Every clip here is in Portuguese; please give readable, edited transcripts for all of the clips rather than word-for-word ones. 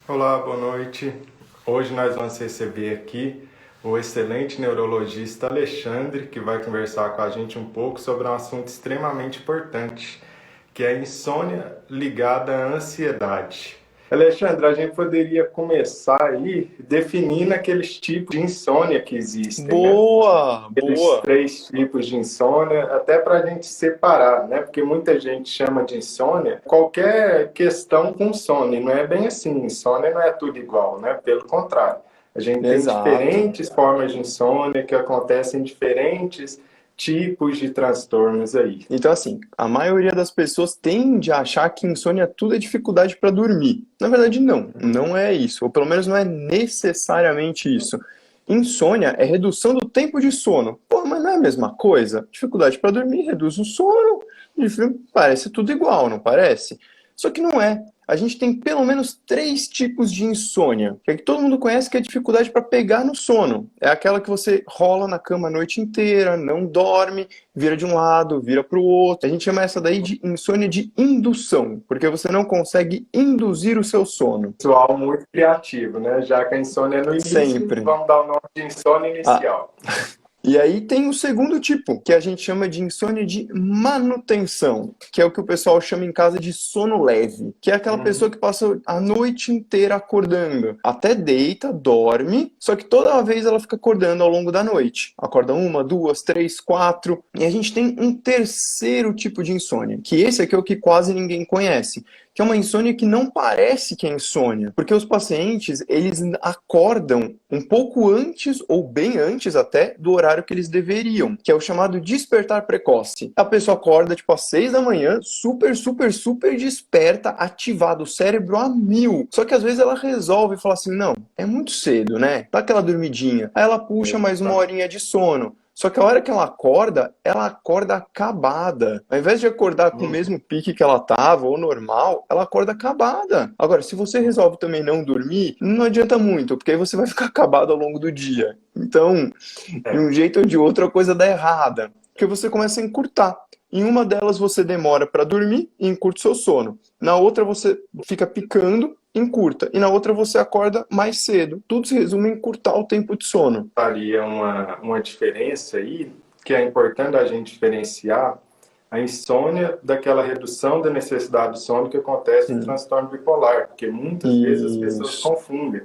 Olá, boa noite. Hoje nós vamos receber aqui o excelente neurologista Alexandre, que vai conversar com a gente um pouco sobre um assunto extremamente importante, que é a insônia ligada à ansiedade. Alexandre, a gente poderia começar aí definindo aqueles tipos de insônia que existem, né? Boa, Aqueles boa. três tipos de insônia, até para a gente separar, né? Porque muita gente chama de insônia qualquer questão com sono, e não é bem assim. Insônia não é tudo igual, né? Pelo contrário, a gente tem Exato. diferentes formas de insônia que acontecem em diferentes tipos de transtornos aí. Então, assim, a maioria das pessoas tende a achar que insônia tudo é dificuldade para dormir. Na verdade, não, não é isso, ou pelo menos não é necessariamente isso. Insônia é redução do tempo de sono. Pô, mas não é a mesma coisa? Dificuldade para dormir reduz o sono. Parece tudo igual, não parece? Só que não é. A gente tem pelo menos três tipos de insônia, que todo mundo conhece, que é a dificuldade para pegar no sono. É aquela que você rola na cama a noite inteira, não dorme, vira de um lado, vira para o outro. A gente chama essa daí de insônia de indução, porque você não consegue induzir o seu sono. Pessoal muito criativo, né? Já que a insônia é no início, Sempre. vamos dar o nome de insônia Ah, inicial. e aí tem o segundo tipo, que a gente chama de insônia de manutenção, que é o que o pessoal chama em casa de sono leve, que é aquela pessoa que passa a noite inteira acordando. Até deita, dorme, só que toda vez ela fica acordando ao longo da noite. Acorda uma, duas, três, quatro. E a gente tem um terceiro tipo de insônia, que esse aqui é o que quase ninguém conhece, que é uma insônia que não parece que é insônia, porque os pacientes, eles acordam um pouco antes, ou bem antes até, do horário que eles deveriam, que é o chamado despertar precoce. A pessoa acorda, tipo, às 6 da manhã, super, super, super desperta, ativado, o cérebro a mil. Só que às vezes ela resolve falar assim, não, é muito cedo, né? Dá aquela dormidinha. Aí ela puxa mais uma horinha de sono. Só que a hora que ela acorda acabada. Ao invés de acordar com o mesmo pique que ela tava, ou normal, ela acorda acabada. Agora, se você resolve também não dormir, não adianta muito, porque aí você vai ficar acabado ao longo do dia. Então, de É. um jeito ou de outro, a coisa dá errada. Porque você começa a encurtar. Em uma delas você demora para dormir e encurta o seu sono. Na outra você fica picando, encurta. E na outra você acorda mais cedo. Tudo se resume em encurtar o tempo de sono. Faria uma diferença aí, que é importante a gente diferenciar a insônia daquela redução da necessidade de sono que acontece no Sim. transtorno bipolar, porque muitas vezes as pessoas Isso. confundem.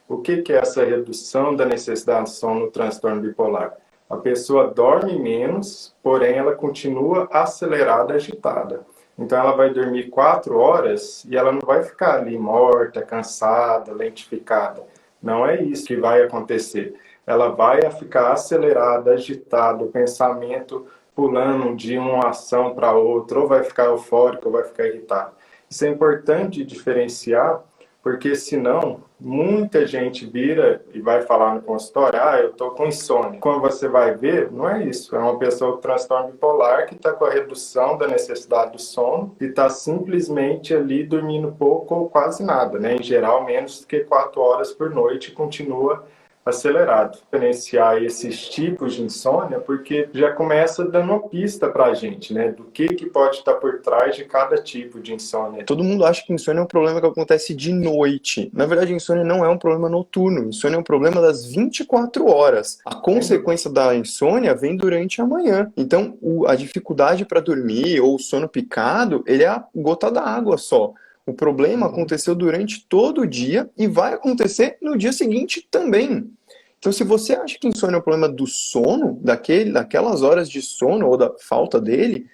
O que é essa redução da necessidade de sono no transtorno bipolar? A pessoa dorme menos, porém ela continua acelerada, agitada. Então ela vai dormir 4 horas e ela não vai ficar ali morta, cansada, lentificada. Não é isso que vai acontecer. Ela vai ficar acelerada, agitada, o pensamento pulando de uma ação para outra, ou vai ficar eufórico, ou vai ficar irritado. Isso é importante diferenciar, porque senão muita gente vira e vai falar no consultório, eu estou com insônia. Quando você vai ver, não é isso. É uma pessoa com transtorno bipolar que está com a redução da necessidade do sono e está simplesmente ali dormindo pouco ou quase nada, né? Em geral, menos do que 4 horas por noite e continua acelerado. Diferenciar esses tipos de insônia, porque já começa dando uma pista para a gente, né? Do que pode estar por trás de cada tipo de insônia. Todo mundo acha que insônia é um problema que acontece de noite. Na verdade, insônia não é um problema noturno. Insônia é um problema das 24 horas. A consequência da insônia vem durante a manhã. Então, a dificuldade para dormir ou o sono picado, ele é a gota d'água só. O problema aconteceu durante todo o dia e vai acontecer no dia seguinte também. Então, se você acha que insônia é um problema do sono, daquelas horas de sono ou da falta dele,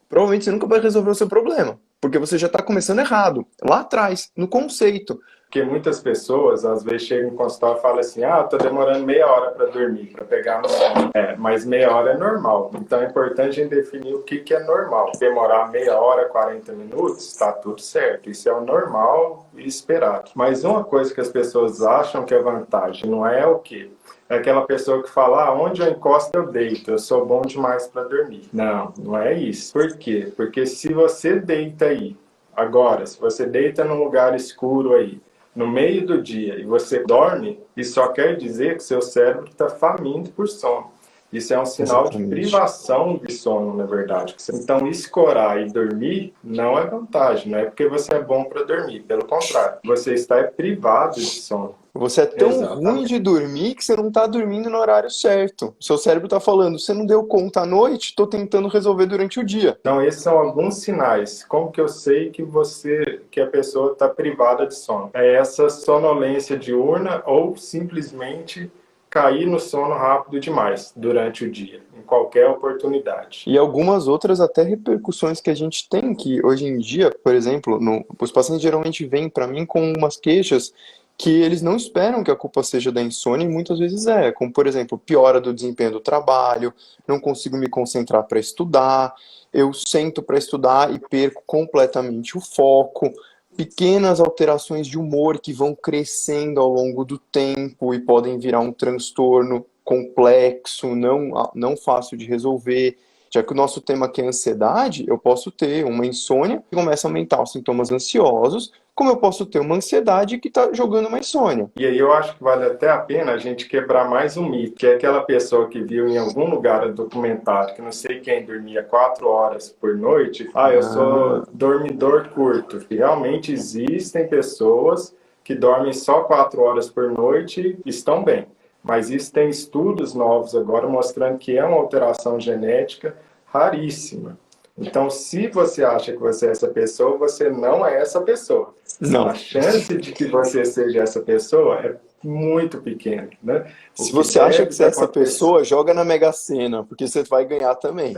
provavelmente você nunca vai resolver o seu problema, porque você já está começando errado, lá atrás, no conceito. Porque muitas pessoas, às vezes, chegam no consultório e falam assim, tô demorando meia hora para dormir, para pegar no sono. Mas meia hora é normal. Então é importante a gente definir o que é normal. Demorar meia hora, 40 minutos, está tudo certo. Isso é o normal e esperado. Mas uma coisa que as pessoas acham que é vantagem, não é o quê? É aquela pessoa que fala, onde eu encosto eu deito, eu sou bom demais para dormir. Não, não é isso. Por quê? Porque se você deita aí, agora, se você deita num lugar escuro aí, no meio do dia, e você dorme, isso só quer dizer que seu cérebro está faminto por sono. Isso é um sinal de privação de sono, na verdade. Então, escorar e dormir não é vantagem, não é porque você é bom para dormir. Pelo contrário, você está privado de sono. Você é tão ruim de dormir que você não está dormindo no horário certo. Seu cérebro está falando, você não deu conta à noite, estou tentando resolver durante o dia. Então, esses são alguns sinais. Como que eu sei que a pessoa está privada de sono? É essa sonolência diurna ou simplesmente cair no sono rápido demais durante o dia, em qualquer oportunidade. E algumas outras até repercussões que a gente tem, que hoje em dia, por exemplo, os pacientes geralmente vêm para mim com umas queixas que eles não esperam que a culpa seja da insônia e muitas vezes é, como por exemplo, piora do desempenho do trabalho, não consigo me concentrar para estudar, eu sento para estudar e perco completamente o foco, pequenas alterações de humor que vão crescendo ao longo do tempo e podem virar um transtorno complexo, não fácil de resolver. Já que o nosso tema aqui é ansiedade, eu posso ter uma insônia que começa a aumentar os sintomas ansiosos, como eu posso ter uma ansiedade que está jogando uma insônia. E aí eu acho que vale até a pena a gente quebrar mais um mito, que é aquela pessoa que viu em algum lugar documentado que não sei quem dormia 4 horas por noite, eu sou dormidor curto. E realmente existem pessoas que dormem só 4 horas por noite e estão bem. Mas isso tem estudos novos agora mostrando que é uma alteração genética raríssima. Então, se você acha que você é essa pessoa, você não é essa pessoa. Não. A chance de que você seja essa pessoa é muito pequena, né? Se você acha que você é essa pessoa, joga na Mega Sena, porque você vai ganhar também.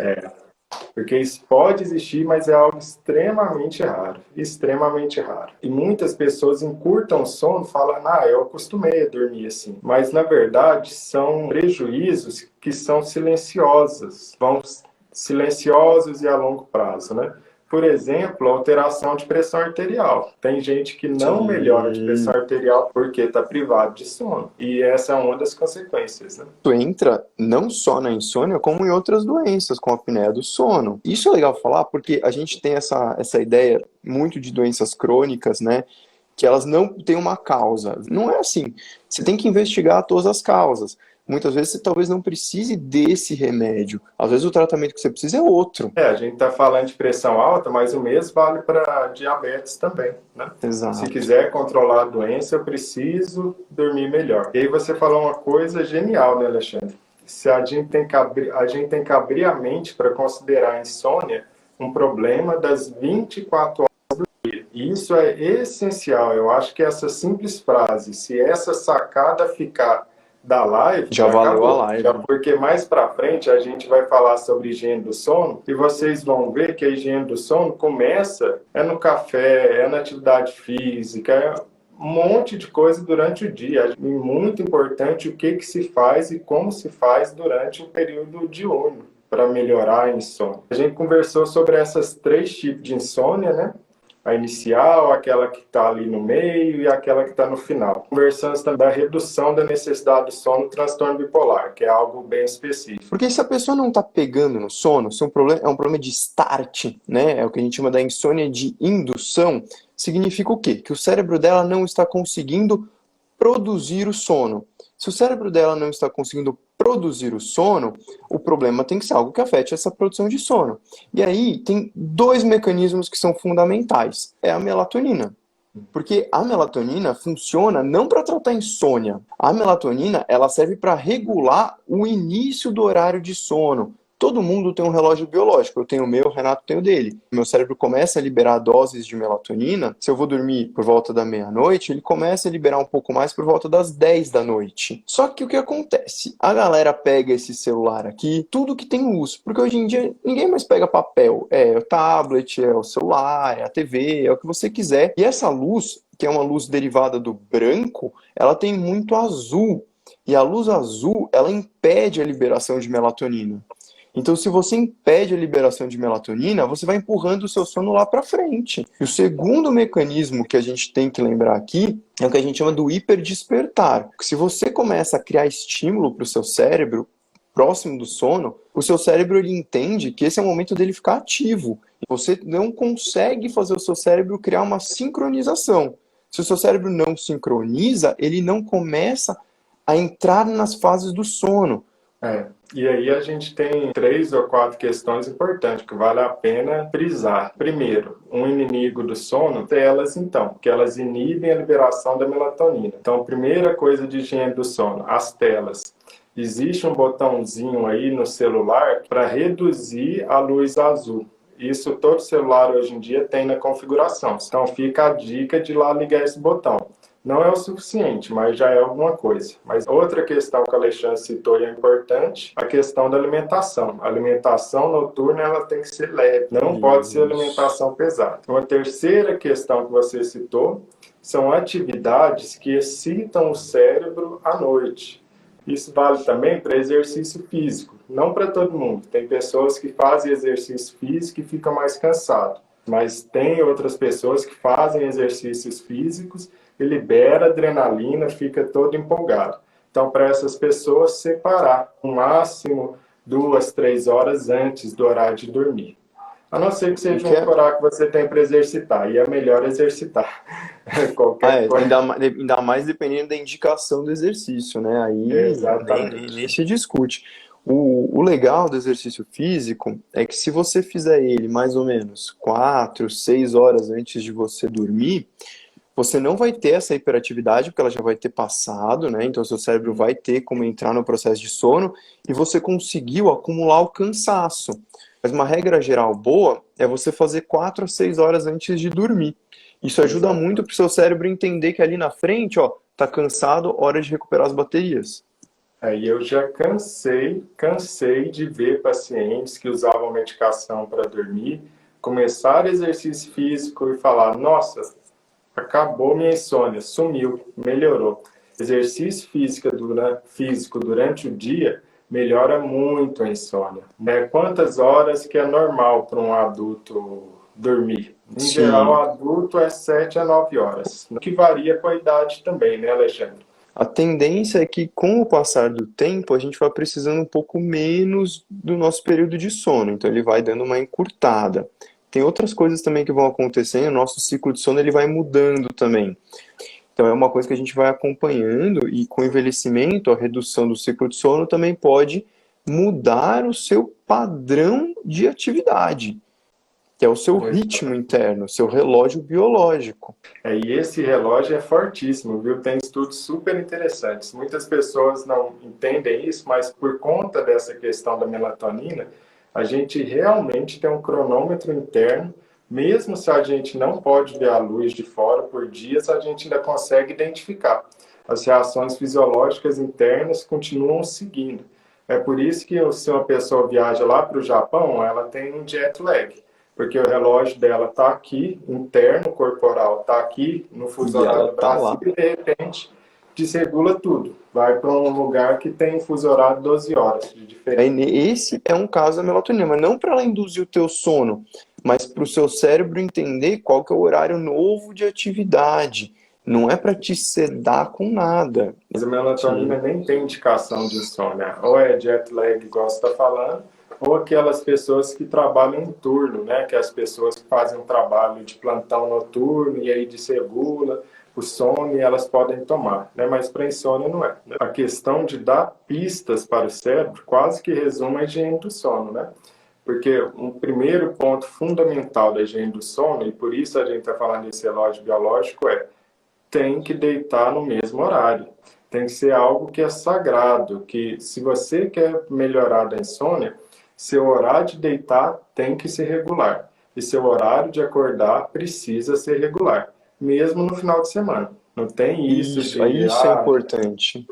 Porque isso pode existir, mas é algo extremamente raro. Extremamente raro. E muitas pessoas encurtam o sono falando, eu acostumei a dormir assim. Mas, na verdade, são prejuízos que são silenciosos e a longo prazo, né? Por exemplo, alteração de pressão arterial. Tem gente que não melhora de pressão arterial porque está privado de sono. E essa é uma das consequências, né? Isso entra não só na insônia, como em outras doenças, como a apneia do sono. Isso é legal falar porque a gente tem essa ideia muito de doenças crônicas, né? Que elas não têm uma causa. Não é assim. Você tem que investigar todas as causas. Muitas vezes você talvez não precise desse remédio. Às vezes o tratamento que você precisa é outro. A gente está falando de pressão alta, mas o mesmo vale para diabetes também, né? Exato. Se quiser controlar a doença, eu preciso dormir melhor. E aí você falou uma coisa genial, né, Alexandre? Se a gente tem que abrir a mente para considerar a insônia um problema das 24 horas do dia. E isso é essencial. Eu acho que essa simples frase, se essa sacada ficar da live, já valeu a live. Porque mais para frente a gente vai falar sobre higiene do sono e vocês vão ver que a higiene do sono começa no café, na atividade física, um monte de coisa durante o dia. E muito importante o que se faz e como se faz durante o período diurno para melhorar a insônia. A gente conversou sobre essas 3 tipos de insônia, né? A inicial, aquela que está ali no meio e aquela que está no final. Conversamos também da redução da necessidade do sono no transtorno bipolar, que é algo bem específico. Porque se a pessoa não está pegando no sono, se é um problema de start, né? É o que a gente chama da insônia de indução, significa o quê? Que o cérebro dela não está conseguindo produzir o sono. Se o cérebro dela não está conseguindo produzir o sono, o problema tem que ser algo que afete essa produção de sono. E aí tem 2 mecanismos que são fundamentais. É a melatonina. Porque a melatonina funciona não para tratar insônia. A melatonina ela serve para regular o início do horário de sono. Todo mundo tem um relógio biológico. Eu tenho o meu, o Renato tem o dele. Meu cérebro começa a liberar doses de melatonina. Se eu vou dormir por volta da meia-noite, ele começa a liberar um pouco mais por volta das 10 da noite. Só que o que acontece? A galera pega esse celular aqui, tudo que tem luz. Porque hoje em dia ninguém mais pega papel. É o tablet, é o celular, é a TV, é o que você quiser. E essa luz, que é uma luz derivada do branco, ela tem muito azul. E a luz azul, ela impede a liberação de melatonina. Então, se você impede a liberação de melatonina, você vai empurrando o seu sono lá para frente. E o segundo mecanismo que a gente tem que lembrar aqui é o que a gente chama do hiperdespertar. Se você começa a criar estímulo para o seu cérebro próximo do sono, o seu cérebro ele entende que esse é o momento dele ficar ativo. E você não consegue fazer o seu cérebro criar uma sincronização. Se o seu cérebro não sincroniza, ele não começa a entrar nas fases do sono. É. E aí a gente tem 3 ou 4 questões importantes que vale a pena frisar. Primeiro, um inimigo do sono, telas então, porque elas inibem a liberação da melatonina. Então, primeira coisa de higiene do sono, as telas. Existe um botãozinho aí no celular para reduzir a luz azul. Isso todo celular hoje em dia tem na configuração. Então fica a dica de lá ligar esse botão. Não é o suficiente, mas já é alguma coisa. Mas outra questão que o Alexandre citou e é importante, a questão da alimentação. A alimentação noturna ela tem que ser leve, não pode ser Isso. alimentação pesada. Uma terceira questão que você citou são atividades que excitam o cérebro à noite. Isso vale também para exercício físico, não para todo mundo. Tem pessoas que fazem exercício físico e ficam mais cansados, mas tem outras pessoas que fazem exercícios físicos e libera adrenalina, fica todo empolgado. Então, para essas pessoas, separar o máximo 2, 3 horas antes do horário de dormir. A não ser que E seja que um é, horário que você tem para exercitar, e é melhor exercitar. Qualquer coisa. ainda mais dependendo da indicação do exercício, né? Aí nem Exatamente. se discute. O legal do exercício físico é que se você fizer ele mais ou menos 4, 6 horas antes de você dormir, você não vai ter essa hiperatividade, porque ela já vai ter passado, né? Então, seu cérebro vai ter como entrar no processo de sono e você conseguiu acumular o cansaço. Mas uma regra geral boa é você fazer 4 a 6 horas antes de dormir. Isso ajuda muito Exatamente. para o seu cérebro entender que ali na frente, ó, tá cansado, hora de recuperar as baterias. Aí eu já cansei de ver pacientes que usavam medicação para dormir, começar exercício físico e falar, nossa, acabou minha insônia, sumiu, melhorou. Exercício físico durante o dia melhora muito a insônia. Né? Quantas horas que é normal para um adulto dormir? Em geral, Sim. adulto é 7 a 9 horas, que varia com a idade também, né, Alexandre? A tendência é que, com o passar do tempo, a gente vai precisando um pouco menos do nosso período de sono, então ele vai dando uma encurtada. Tem outras coisas também que vão acontecendo, o nosso ciclo de sono ele vai mudando também. Então é uma coisa que a gente vai acompanhando e com o envelhecimento, a redução do ciclo de sono também pode mudar o seu padrão de atividade, que é o seu ritmo interno, o seu relógio biológico. E esse relógio é fortíssimo, viu? Tem estudos super interessantes. Muitas pessoas não entendem isso, mas por conta dessa questão da melatonina, a gente realmente tem um cronômetro interno. Mesmo se a gente não pode ver a luz de fora por dias, a gente ainda consegue identificar. As reações fisiológicas internas continuam seguindo. É por isso que se uma pessoa viaja lá para o Japão, ela tem um jet lag, porque o relógio dela está aqui, interno, corporal, está aqui no fuso E horário ela do tá Brasil lá. e de repente desregula tudo. Vai para um lugar que tem fuso horário 12 horas de diferença. Esse é um caso da melatonina, mas não para ela induzir o teu sono, mas para o seu cérebro entender qual que é o horário novo de atividade. Não é para te sedar com nada. Mas a melatonina Te... nem tem indicação de insônia. Ou é jet lag, igual você está falando, ou aquelas pessoas que trabalham em turno, né? Que é as pessoas que fazem um trabalho de plantão noturno e aí desregula o sono e elas podem tomar, né? Mas para insônia não é. Né? A questão de dar pistas para o cérebro quase que resume a higiene do sono, né? Porque um primeiro ponto fundamental da higiene do sono, e por isso a gente está falando desse relógio biológico, é tem que deitar no mesmo horário. Tem que ser algo que é sagrado, que se você quer melhorar da insônia, seu horário de deitar tem que ser regular. E seu horário de acordar precisa ser regular, mesmo no final de semana. Não tem isso de, Isso é importante.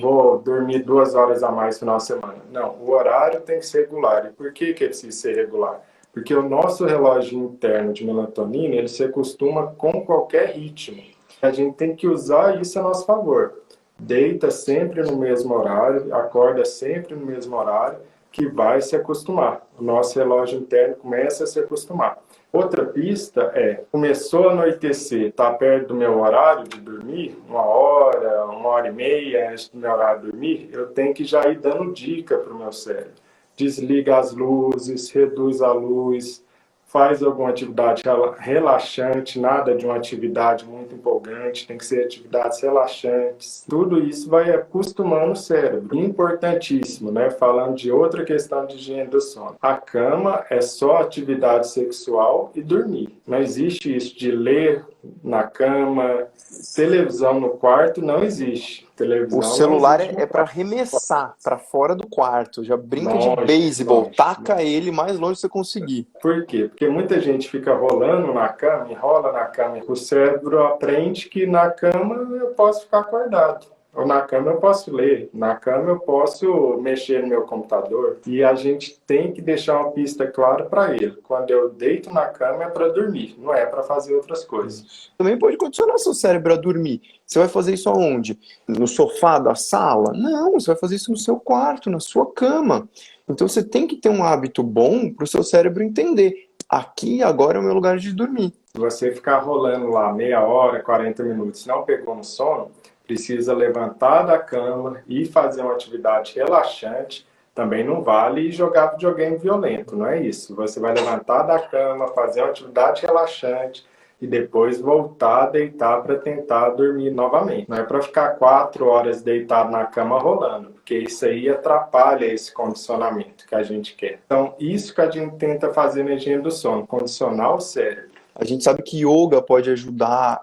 vou dormir 2 horas a mais no final de semana. Não, o horário tem que ser regular. E por que precisa ser regular? Porque o nosso relógio interno de melatonina, ele se acostuma com qualquer ritmo. A gente tem que usar isso a nosso favor. Deita sempre no mesmo horário, acorda sempre no mesmo horário, que vai se acostumar. O nosso relógio interno começa a se acostumar. Outra pista é, começou a anoitecer, está perto do meu horário de dormir, 1 hora, 1 hora e meia antes do meu horário de dormir, eu tenho que já ir dando dica para o meu cérebro. Desliga as luzes, reduz a luz, faz alguma atividade relaxante, nada de uma atividade muito empolgante, tem que ser atividades relaxantes. Tudo isso vai acostumando o cérebro. Importantíssimo, né? Falando de outra questão de higiene do sono. A cama é só atividade sexual e dormir. Não existe isso de ler na cama, televisão no quarto, não existe. O Televisão não celular existe no é para quarto. arremessar para fora do quarto. Já brinca de Longe, beisebol, longe. taca ele mais longe que você conseguir. Por quê? Porque muita gente fica rolando na cama, enrola na cama. O cérebro aprende que na cama eu posso ficar acordado. Ou na cama eu posso ler, na cama eu posso mexer no meu computador. E a gente tem que deixar uma pista clara para ele. Quando eu deito na cama é para dormir, não é para fazer outras coisas. Também pode condicionar seu cérebro a dormir. Você vai fazer isso aonde? No sofá da sala? Não, você vai fazer isso no seu quarto, na sua cama. Então você tem que ter um hábito bom para o seu cérebro entender. Aqui agora é o meu lugar de dormir. Se você ficar rolando lá meia hora, 40 minutos, não pegou no sono, precisa levantar da cama e fazer uma atividade relaxante. Também não vale jogar videogame violento, não é isso. Você vai levantar da cama, fazer uma atividade relaxante e depois voltar a deitar para tentar dormir novamente. Não é para ficar 4 horas deitado na cama rolando, porque isso aí atrapalha esse condicionamento que a gente quer. Então, isso que a gente tenta fazer na higiene do sono, condicionar o cérebro. A gente sabe que yoga pode ajudar.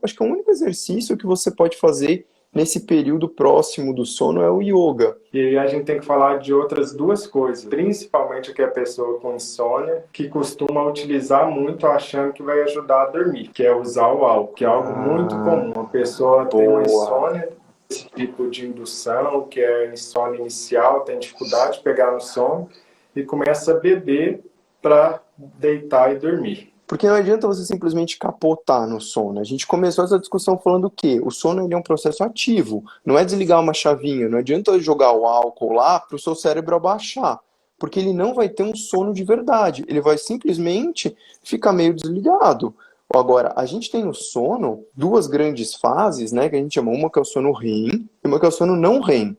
Acho que é o único exercício que você pode fazer nesse período próximo do sono é o yoga. E aí a gente tem que falar de outras duas coisas, principalmente que a pessoa com insônia, que costuma utilizar muito achando que vai ajudar a dormir, que é usar o álcool, que é algo muito comum. A pessoa tem uma insônia, esse tipo de indução, que é a insônia inicial, tem dificuldade de pegar no sono, e começa a beber para deitar e dormir. Porque não adianta você simplesmente capotar no sono. A gente começou essa discussão falando o quê? O sono ele é um processo ativo. Não é desligar uma chavinha. Não adianta jogar o álcool lá para o seu cérebro abaixar. Porque ele não vai ter um sono de verdade. Ele vai simplesmente ficar meio desligado. Agora, a gente tem no sono duas grandes fases, né? Que a gente chama uma que é o sono REM e uma que é o sono não REM.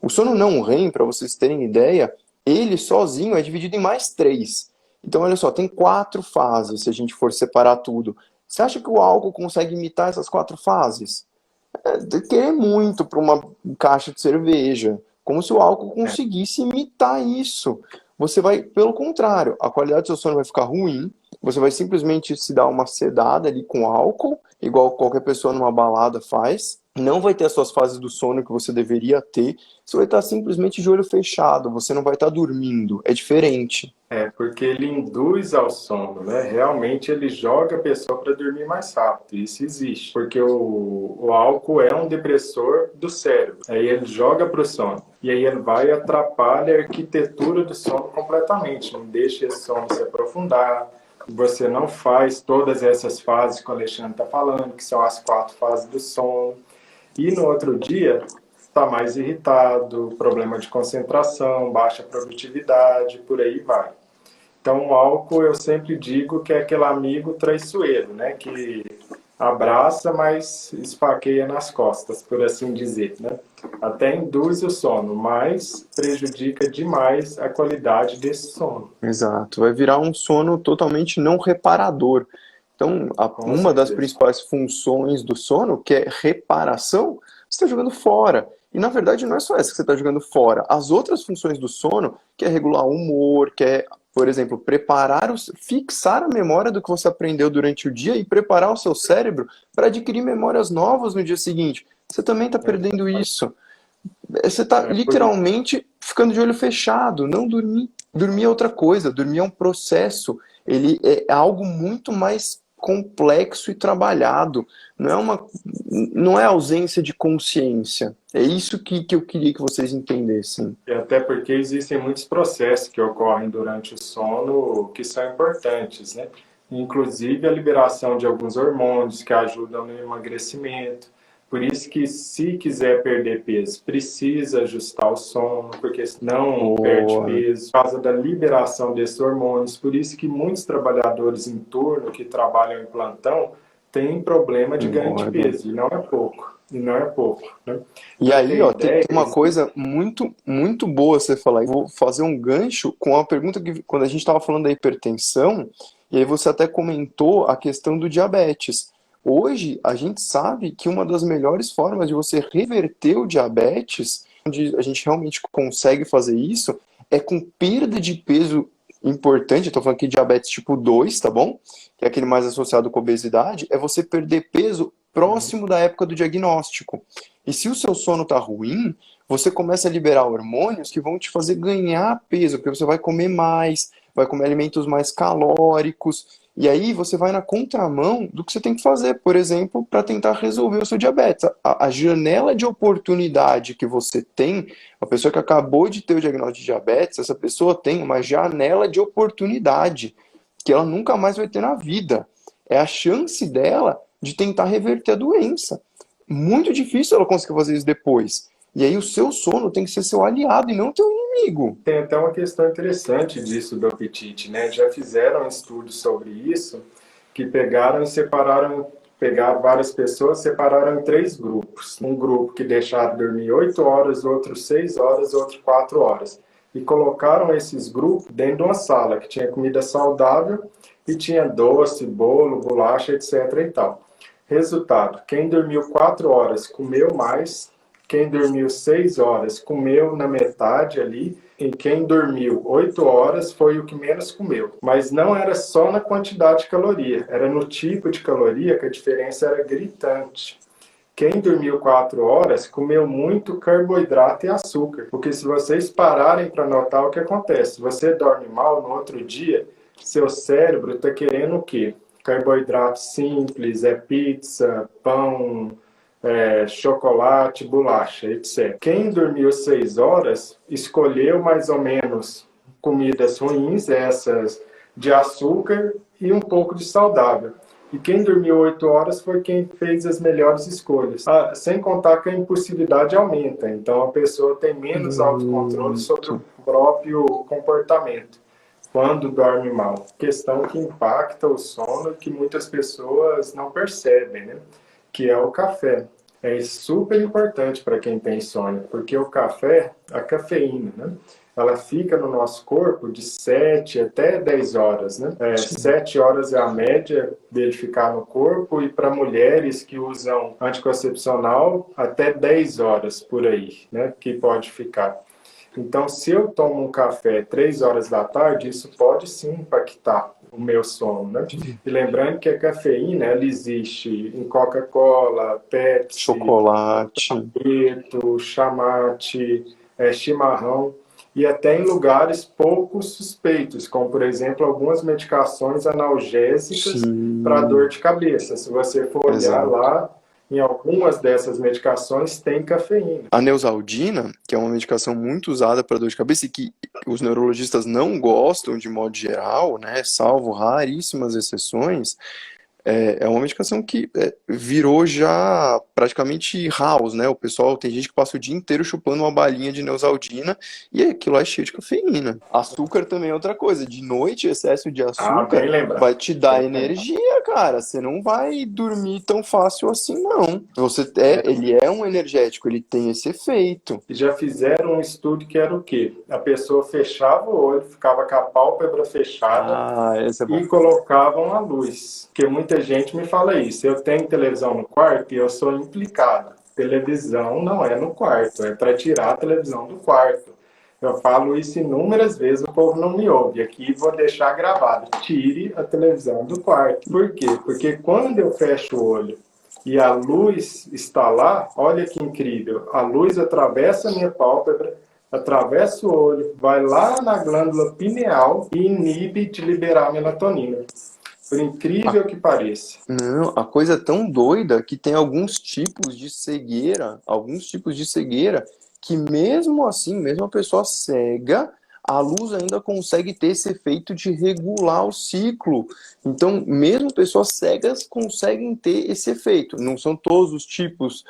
O sono não REM, para vocês terem ideia, ele sozinho é dividido em mais 3. Então, olha só, tem 4 fases, se a gente for separar tudo. Você acha que o álcool consegue imitar essas 4 fases? Querer muito para uma caixa de cerveja. Como se o álcool conseguisse imitar isso. Você vai, pelo contrário, a qualidade do seu sono vai ficar ruim, você vai simplesmente se dar uma sedada ali com álcool, igual qualquer pessoa numa balada faz. Não vai ter as suas fases do sono que você deveria ter. Você vai estar simplesmente de olho fechado, você não vai estar dormindo. É diferente. Porque ele induz ao sono, né? Realmente ele joga a pessoa para dormir mais rápido. Isso existe, porque o álcool é um depressor do cérebro. Aí ele joga para o sono. E aí ele vai e atrapalha a arquitetura do sono completamente. Não deixa esse sono se aprofundar. Você não faz todas essas fases que o Alexandre está falando, que são as 4 fases do sono. E no outro dia, está mais irritado, problema de concentração, baixa produtividade, por aí vai. Então, o álcool, eu sempre digo que é aquele amigo traiçoeiro, né? Que abraça, mas esfaqueia nas costas, por assim dizer, né? Até induz o sono, mas prejudica demais a qualidade desse sono. Exato. Vai virar um sono totalmente não reparador. Então, uma das principais funções do sono, que é reparação, você está jogando fora. E, na verdade, não é só essa que você está jogando fora. As outras funções do sono, que é regular o humor, que é, por exemplo, fixar a memória do que você aprendeu durante o dia e preparar o seu cérebro para adquirir memórias novas no dia seguinte. Você também está perdendo isso. Você está literalmente ficando de olho fechado, não dormir. Dormir é outra coisa, dormir é um processo. Ele é algo muito mais complexo e trabalhado. Não é ausência de consciência. É isso que eu queria que vocês entendessem. E até porque existem muitos processos que ocorrem durante o sono que são importantes, né? Inclusive a liberação de alguns hormônios que ajudam no emagrecimento. Por isso que, se quiser perder peso, precisa ajustar o sono, porque senão perde peso, por causa da liberação desses hormônios. Por isso que muitos trabalhadores em turno que trabalham em plantão tem problema de ganho de Engorda. peso, e não é pouco. E não é pouco, né? E Pra aí, ter ó, tem ideia, uma coisa muito, muito boa você falar. Eu vou fazer um gancho com a pergunta que, quando a gente estava falando da hipertensão, e aí você até comentou a questão do diabetes. Hoje, a gente sabe que uma das melhores formas de você reverter o diabetes, onde a gente realmente consegue fazer isso, é com perda de peso importante. Eu tô falando aqui de diabetes tipo 2, tá bom? Que é aquele mais associado com obesidade, é você perder peso próximo da época do diagnóstico. E se o seu sono está ruim, você começa a liberar hormônios que vão te fazer ganhar peso, porque você vai comer mais, vai comer alimentos mais calóricos, e aí você vai na contramão do que você tem que fazer, por exemplo, para tentar resolver o seu diabetes. A janela de oportunidade que você tem, a pessoa que acabou de ter o diagnóstico de diabetes, essa pessoa tem uma janela de oportunidade que ela nunca mais vai ter na vida. É a chance dela de tentar reverter a doença. Muito difícil ela conseguir fazer isso depois. E aí o seu sono tem que ser seu aliado e não teu inimigo. tem até uma questão interessante disso do apetite, né? Já fizeram estudos sobre isso, que pegaram e separaram, pegaram várias pessoas, separaram em 3 grupos. Um grupo que deixaram dormir 8 horas, outro 6 horas, outro 4 horas. E colocaram esses grupos dentro de uma sala, que tinha comida saudável e tinha doce, bolo, bolacha, etc. e tal. Resultado, quem dormiu 4 horas comeu mais, quem dormiu 6 horas comeu na metade ali, e quem dormiu 8 horas foi o que menos comeu. Mas não era só na quantidade de caloria, era no tipo de caloria que a diferença era gritante. Quem dormiu 4 horas comeu muito carboidrato e açúcar. Porque se vocês pararem para notar o que acontece, você dorme mal no outro dia, seu cérebro está querendo o quê? Carboidrato simples, é pizza, pão, chocolate, bolacha, etc. Quem dormiu 6 horas escolheu mais ou menos comidas ruins, essas de açúcar e um pouco de saudável. E quem dormiu 8 horas foi quem fez as melhores escolhas. Sem contar que a impulsividade aumenta, então a pessoa tem menos autocontrole sobre o próprio comportamento quando dorme mal. Questão que impacta o sono e que muitas pessoas não percebem, né? Que é o café. É super importante para quem tem insônia, porque o café, a cafeína, né? Ela fica no nosso corpo de 7 até 10 horas, né? 7 horas é a média dele ficar no corpo, e para mulheres que usam anticoncepcional, até 10 horas por aí, né? Que pode ficar. Então, se eu tomo um café 3 horas da tarde, isso pode sim impactar o meu sono, né? E lembrando que a cafeína, ela existe em Coca-Cola, Pepsi, Chocolate. preto, chamate, chimarrão, e até em lugares pouco suspeitos, como, por exemplo, algumas medicações analgésicas para dor de cabeça. Se você for olhar Exato. lá, em algumas dessas medicações tem cafeína. A Neosaldina, que é uma medicação muito usada para dor de cabeça e que os neurologistas não gostam de modo geral, né, salvo raríssimas exceções, é uma medicação que virou já praticamente house, né? O pessoal, tem gente que passa o dia inteiro chupando uma balinha de Neosaldina e aquilo lá é cheio de cafeína. Açúcar também é outra coisa. De noite, excesso de açúcar Bem lembrado. vai te dar energia, cara. Você não vai dormir tão fácil assim, não. Ele é um energético, ele tem esse efeito. Já fizeram um estudo que era o quê? A pessoa fechava o olho, ficava com a pálpebra fechada Esse é bom. e colocavam a luz. Porque muita gente me fala isso. Eu tenho televisão no quarto e eu sou implicado. Televisão não é no quarto, é para tirar a televisão do quarto. Eu falo isso inúmeras vezes, o povo não me ouve. Aqui vou deixar gravado. Tire a televisão do quarto. Por quê? Porque quando eu fecho o olho e a luz está lá, olha que incrível. A luz atravessa a minha pálpebra, atravessa o olho, vai lá na glândula pineal e inibe de liberar melatonina. Por incrível que pareça. Não, a coisa é tão doida que tem alguns tipos de cegueira, que mesmo assim, mesmo a pessoa cega, a luz ainda consegue ter esse efeito de regular o ciclo. Então, mesmo pessoas cegas conseguem ter esse efeito. Não são todos os tipos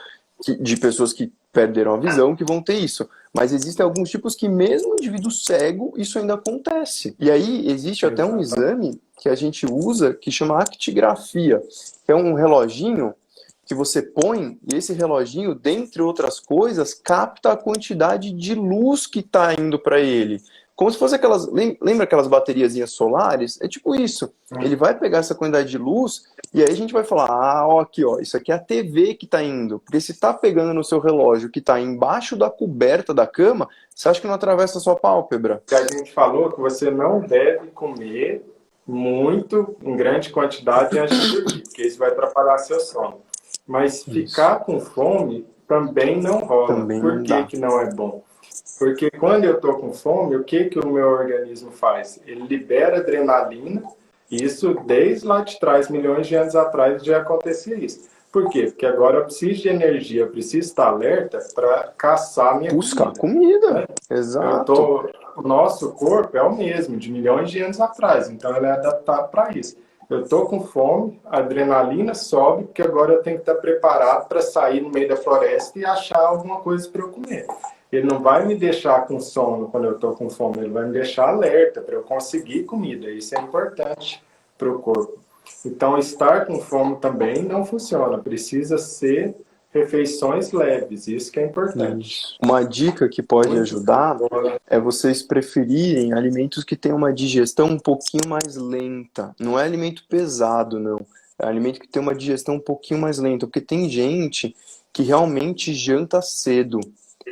de pessoas que perderam a visão que vão ter isso. Mas existem alguns tipos que mesmo no indivíduo cego, isso ainda acontece. E aí existe até um exame que a gente usa que chama actigrafia, que é um reloginho que você põe, e esse reloginho, dentre outras coisas, capta a quantidade de luz que está indo para ele. Como se fosse aquelas... Lembra aquelas bateriazinhas solares? É tipo isso. Ele vai pegar essa quantidade de luz e aí a gente vai falar, ó, aqui, ó, isso aqui é a TV que está indo. Porque se está pegando no seu relógio que está embaixo da coberta da cama, você acha que não atravessa a sua pálpebra? A gente falou que você não deve comer muito, em grande quantidade, antes de dormir, porque isso vai atrapalhar seu sono. Mas ficar com fome também não rola. Também Por não que dá. que não é bom? Porque quando eu estou com fome, o que que o meu organismo faz? Ele libera adrenalina, e isso desde lá de trás, milhões de anos atrás, já acontecia isso. Por quê? Porque agora eu preciso de energia, eu preciso estar alerta para caçar minha Buscar comida. comida. Exato. O nosso corpo é o mesmo, de milhões de anos atrás, então ele é adaptado para isso. Eu estou com fome, a adrenalina sobe, porque agora eu tenho que estar preparado para sair no meio da floresta e achar alguma coisa para eu comer. Ele não vai me deixar com sono quando eu estou com fome, ele vai me deixar alerta para eu conseguir comida. Isso é importante para o corpo. Então, estar com fome também não funciona. Precisa ser refeições leves, isso que é importante. Uma dica que pode ajudar é vocês preferirem alimentos que tenham uma digestão um pouquinho mais lenta. Não é alimento pesado, não. É alimento que tem uma digestão um pouquinho mais lenta, porque tem gente que realmente janta cedo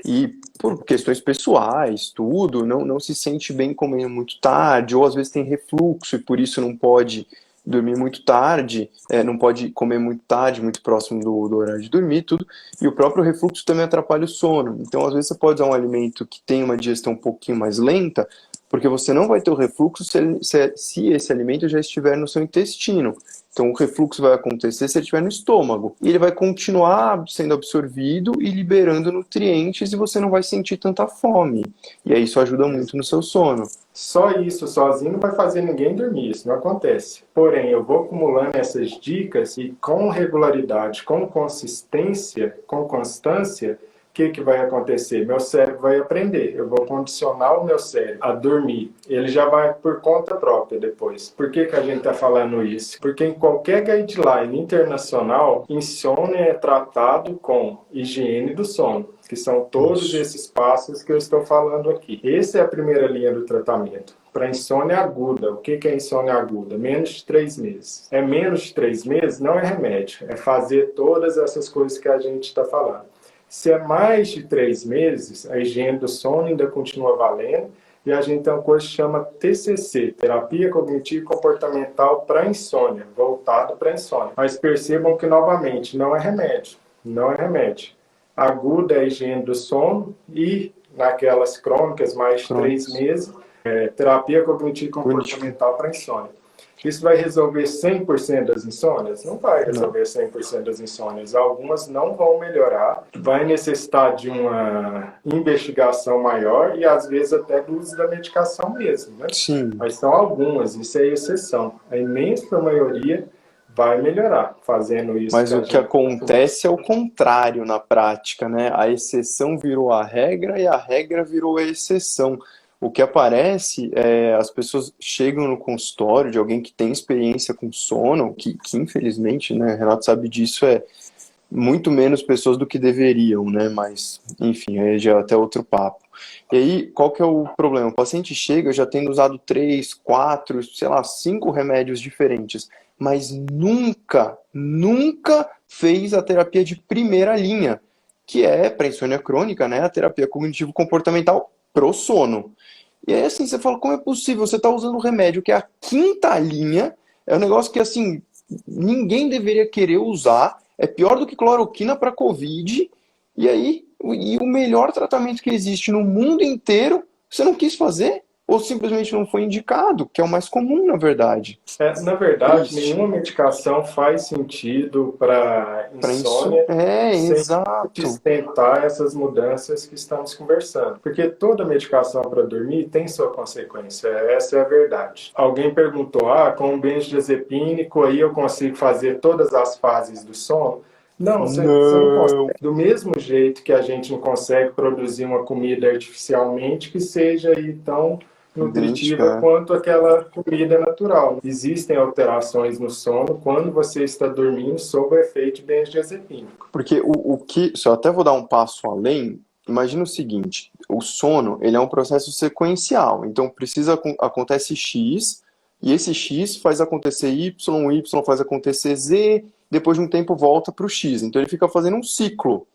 e por questões pessoais, tudo, não se sente bem comendo muito tarde, ou às vezes tem refluxo e por isso não pode dormir muito tarde, não pode comer muito tarde, muito próximo do horário de dormir, tudo, e o próprio refluxo também atrapalha o sono. Então, às vezes, você pode usar um alimento que tem uma digestão um pouquinho mais lenta, porque você não vai ter o refluxo se esse alimento já estiver no seu intestino. Então, o refluxo vai acontecer se ele estiver no estômago. E ele vai continuar sendo absorvido e liberando nutrientes e você não vai sentir tanta fome. E aí isso ajuda muito no seu sono. Só isso sozinho não vai fazer ninguém dormir, isso não acontece. Porém, eu vou acumulando essas dicas e com regularidade, com consistência, com constância, o que vai acontecer? Meu cérebro vai aprender, eu vou condicionar o meu cérebro a dormir. Ele já vai por conta própria depois. Por que a gente está falando isso? Porque em qualquer guideline internacional, insônia é tratado com higiene do sono, que são todos esses passos que eu estou falando aqui. Essa é a primeira linha do tratamento. Para insônia aguda, o que é insônia aguda? Menos de 3 meses. É menos de 3 meses, não é remédio. É fazer todas essas coisas que a gente está falando. Se é mais de 3 meses, a higiene do sono ainda continua valendo e a gente tem uma coisa que chama TCC, Terapia Cognitivo Comportamental para Insônia, voltado para insônia. Mas percebam que, novamente, não é remédio. Não é remédio. Aguda é a higiene do sono e, naquelas crônicas, mais de 3 meses, terapia cognitivo comportamental para insônia. Isso vai resolver 100% das insônias? Não vai resolver 100% das insônias. Algumas não vão melhorar. Vai necessitar de uma investigação maior e, às vezes, até do uso da medicação mesmo, né? Sim. Mas são algumas, isso é exceção. A imensa maioria vai melhorar fazendo isso. Mas o que acontece é o contrário na prática, né? A exceção virou a regra e a regra virou a exceção. O que aparece é as pessoas chegam no consultório de alguém que tem experiência com sono, que infelizmente, né, Renato sabe disso, é muito menos pessoas do que deveriam, né? Mas, enfim, aí já é até outro papo. E aí, qual que é o problema? O paciente chega já tendo usado 3, 4, sei lá, 5 remédios diferentes, mas nunca fez a terapia de primeira linha, que é, para insônia crônica, né, a terapia cognitivo-comportamental pro sono. E aí, assim, você fala, como é possível? Você está usando um remédio que é a quinta linha, é um negócio que, assim, ninguém deveria querer usar, é pior do que cloroquina para Covid, e aí, o melhor tratamento que existe no mundo inteiro, você não quis fazer? Ou simplesmente não foi indicado, que é o mais comum, na verdade. Na verdade, nenhuma medicação faz sentido para insônia sem exato. sustentar essas mudanças que estamos conversando. Porque toda medicação para dormir tem sua consequência, essa é a verdade. Alguém perguntou, com benzodiazepínico aí eu consigo fazer todas as fases do sono? Não, você não Não. consegue. Do mesmo jeito que a gente não consegue produzir uma comida artificialmente que seja aí tão nutritiva Idêntica, né? quanto aquela comida natural. Existem alterações no sono quando você está dormindo sob o efeito de benzodiazepínico. Porque o que, se eu até vou dar um passo além, imagina o seguinte, o sono, ele é um processo sequencial, então acontece X, e esse X faz acontecer Y, o Y faz acontecer Z, depois de um tempo volta para o X, então ele fica fazendo um ciclo.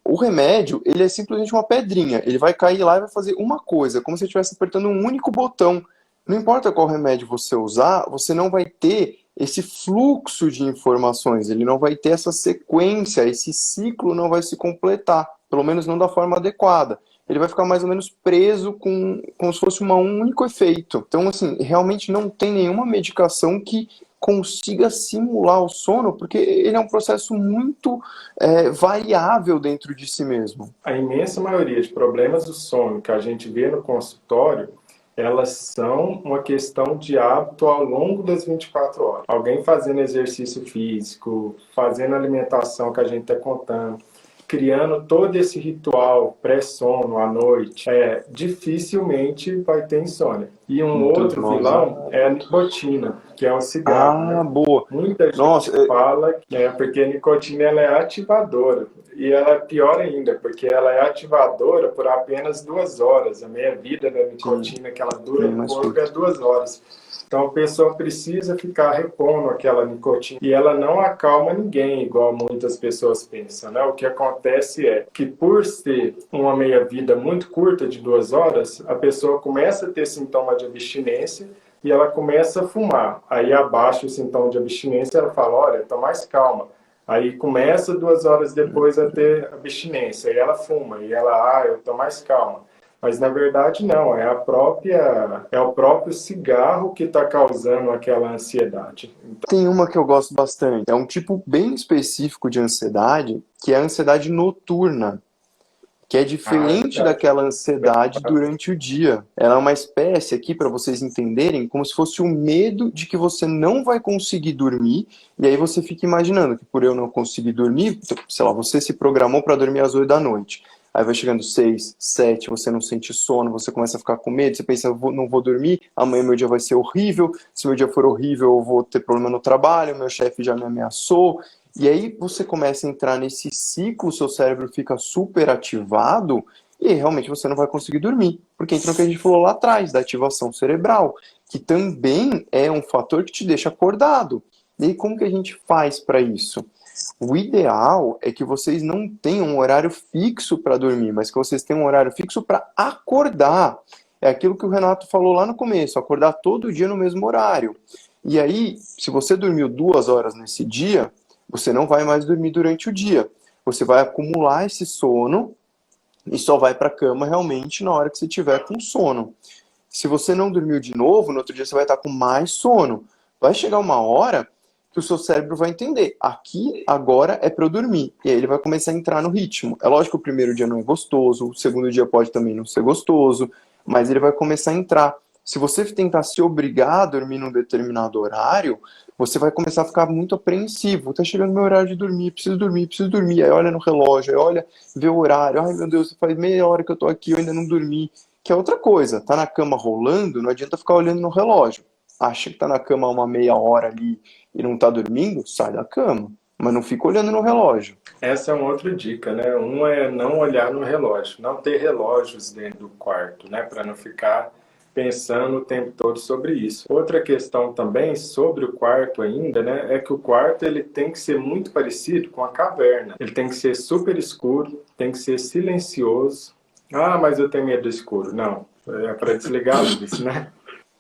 O remédio, ele é simplesmente uma pedrinha. Ele vai cair lá e vai fazer uma coisa, como se você estivesse apertando um único botão. Não importa qual remédio você usar, você não vai ter esse fluxo de informações, ele não vai ter essa sequência, esse ciclo não vai se completar, pelo menos não da forma adequada. Ele vai ficar mais ou menos preso como se fosse um único efeito. Então, assim, realmente não tem nenhuma medicação que consiga simular o sono, porque ele é um processo muito variável dentro de si mesmo. A imensa maioria de problemas do sono que a gente vê no consultório, elas são uma questão de hábito ao longo das 24 horas. Alguém fazendo exercício físico, fazendo alimentação que a gente está contando, criando todo esse ritual pré-sono à noite, dificilmente vai ter insônia. E um Muitos outro nós. vilão é a nicotina, que é o cigarro, Ah, né? boa. Muita gente Nossa, fala que é porque a nicotina ela é ativadora. E ela é pior ainda, porque ela é ativadora por apenas 2 horas. A meia-vida da sim, nicotina que ela dura bem no mais corpo é curto. 2 horas. Então a pessoa precisa ficar repondo aquela nicotina. E ela não acalma ninguém, igual muitas pessoas pensam, né? O que acontece é que por ser uma meia-vida muito curta de 2 horas, a pessoa começa a ter sintoma de abstinência e ela começa a fumar. Aí abaixa o sintoma de abstinência, ela fala, olha, tô mais calma. Aí começa 2 horas depois a ter abstinência, e ela fuma, e ela, eu tô mais calma. Mas na verdade não, é o próprio cigarro que está causando aquela ansiedade. Tem uma que eu gosto bastante. É um tipo bem específico de ansiedade, que é a ansiedade noturna, que é Ah, é diferente verdade. daquela ansiedade durante o dia. Ela é uma espécie aqui, para vocês entenderem, como se fosse o medo de que você não vai conseguir dormir, e aí você fica imaginando que por eu não conseguir dormir, sei lá, você se programou para dormir às 8 da noite. Aí vai chegando 6, 7, você não sente sono, você começa a ficar com medo, você pensa, não vou dormir, amanhã meu dia vai ser horrível, se meu dia for horrível eu vou ter problema no trabalho, meu chefe já me ameaçou, e aí você começa a entrar nesse ciclo, seu cérebro fica super ativado e realmente você não vai conseguir dormir. Porque entra no que a gente falou lá atrás, da ativação cerebral, que também é um fator que te deixa acordado. E aí como que a gente faz para isso? O ideal é que vocês não tenham um horário fixo para dormir, mas que vocês tenham um horário fixo para acordar. É aquilo que o Renato falou lá no começo, acordar todo dia no mesmo horário. E aí, se você dormiu 2 horas nesse dia, você não vai mais dormir durante o dia. Você vai acumular esse sono e só vai para a cama realmente na hora que você tiver com sono. Se você não dormiu de novo, no outro dia você vai estar com mais sono. Vai chegar uma hora que o seu cérebro vai entender, aqui agora é para eu dormir. E aí ele vai começar a entrar no ritmo. É lógico que o primeiro dia não é gostoso, o segundo dia pode também não ser gostoso, mas ele vai começar a entrar. Se você tentar se obrigar a dormir num determinado horário, você vai começar a ficar muito apreensivo. Tá chegando meu horário de dormir, preciso dormir, preciso dormir. Aí olha no relógio, aí olha, vê o horário. Ai meu Deus, faz meia hora que eu tô aqui, eu ainda não dormi. Que é outra coisa, tá na cama rolando, não adianta ficar olhando no relógio. Acha que tá na cama uma meia hora ali e não tá dormindo, sai da cama. Mas não fica olhando no relógio. Essa é uma outra dica, né? Um é não olhar no relógio, não ter relógios dentro do quarto, né? Para não ficar pensando o tempo todo sobre isso. Outra questão também sobre o quarto ainda, né? É que o quarto ele tem que ser muito parecido com a caverna. Ele tem que ser super escuro, tem que ser silencioso. Ah, mas eu tenho medo do escuro. Não, é para desligar a luz, né?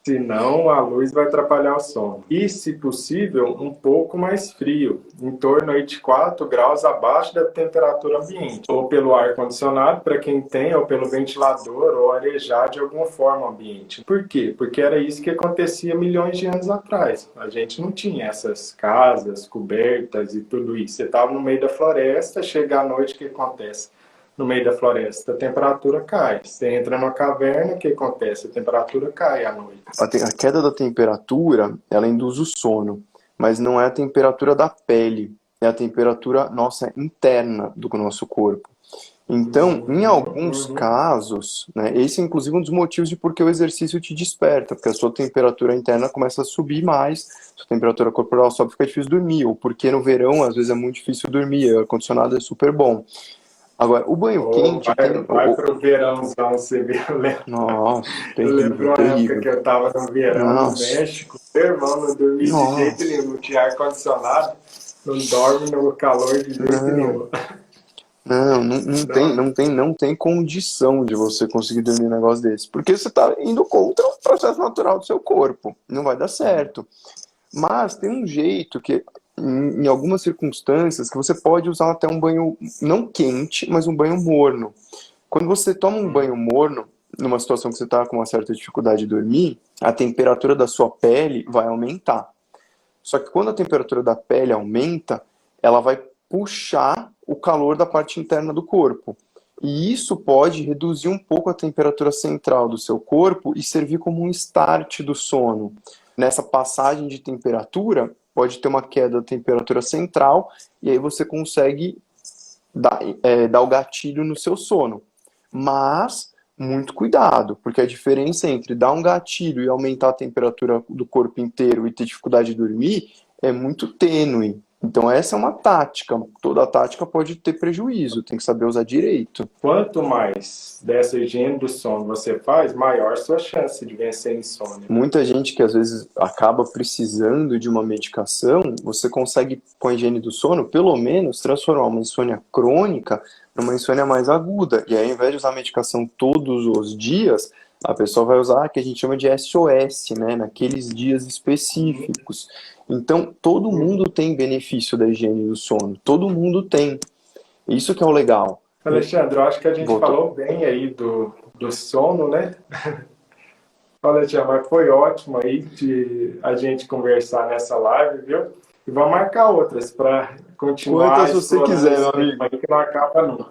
Senão a luz vai atrapalhar o sono. E, se possível, um pouco mais frio, em torno aí de 4 graus abaixo da temperatura ambiente. Ou pelo ar-condicionado, para quem tem, ou pelo ventilador, ou arejar de alguma forma o ambiente. Por quê? Porque era isso que acontecia milhões de anos atrás. A gente não tinha essas casas cobertas e tudo isso. Você estava no meio da floresta, chega à noite, o que acontece? No meio da floresta, a temperatura cai. Você entra numa caverna, o que acontece? A temperatura cai à noite. A queda da temperatura, ela induz o sono, mas não é a temperatura da pele. é a temperatura nossa interna do nosso corpo. Então, em alguns casos, né, esse é inclusive um dos motivos de por que o exercício te desperta, porque a sua temperatura interna começa a subir mais, sua temperatura corporal sobe, fica difícil dormir, ou porque no verão às vezes é muito difícil dormir, o ar-condicionado é super bom. Agora, o banho quente Vai pro verãozão, você vê. Nossa, Eu lembro terrível, uma época que terrível. eu tava no verão no Nossa, México, meu irmão não dormia de jeito nossa, nenhum, não tinha ar-condicionado, não dorme no calor de jeito não. nenhum. Não, Não tem condição de você conseguir dormir um negócio desse. Porque você está indo contra o processo natural do seu corpo. Não vai dar certo. Mas tem um jeito que, em algumas circunstâncias, que você pode usar até um banho não quente, mas um banho morno. Quando você toma um banho morno, numa situação que você está com uma certa dificuldade de dormir, a temperatura da sua pele vai aumentar. Só que quando a temperatura da pele aumenta, ela vai puxar o calor da parte interna do corpo. E isso pode reduzir um pouco a temperatura central do seu corpo e servir como um start do sono. Nessa passagem de temperatura, pode ter uma queda da temperatura central e aí você consegue dar o gatilho no seu sono. Mas, muito cuidado, porque a diferença entre dar um gatilho e aumentar a temperatura do corpo inteiro e ter dificuldade de dormir é muito tênue. Então essa é uma tática. Toda tática pode ter prejuízo, tem que saber usar direito. quanto mais dessa higiene do sono você faz, maior sua chance de vencer a insônia. Muita gente que às vezes acaba precisando de uma medicação, você consegue, com a higiene do sono, pelo menos transformar uma insônia crônica numa insônia mais aguda. E aí, ao invés de usar a medicação todos os dias, a pessoa vai usar o que a gente chama de SOS, né? Naqueles dias específicos. Então, todo mundo tem benefício da higiene do sono. Todo mundo tem. Isso que é o legal. Alexandre, eu acho que a gente Voltou. falou bem aí do sono, né? Olha, tia, mas foi ótimo aí de a gente conversar nessa live, viu? E vamos marcar outras para continuar Quantas você explorando quiser, esse meu tema amigo. aí que não acaba nunca.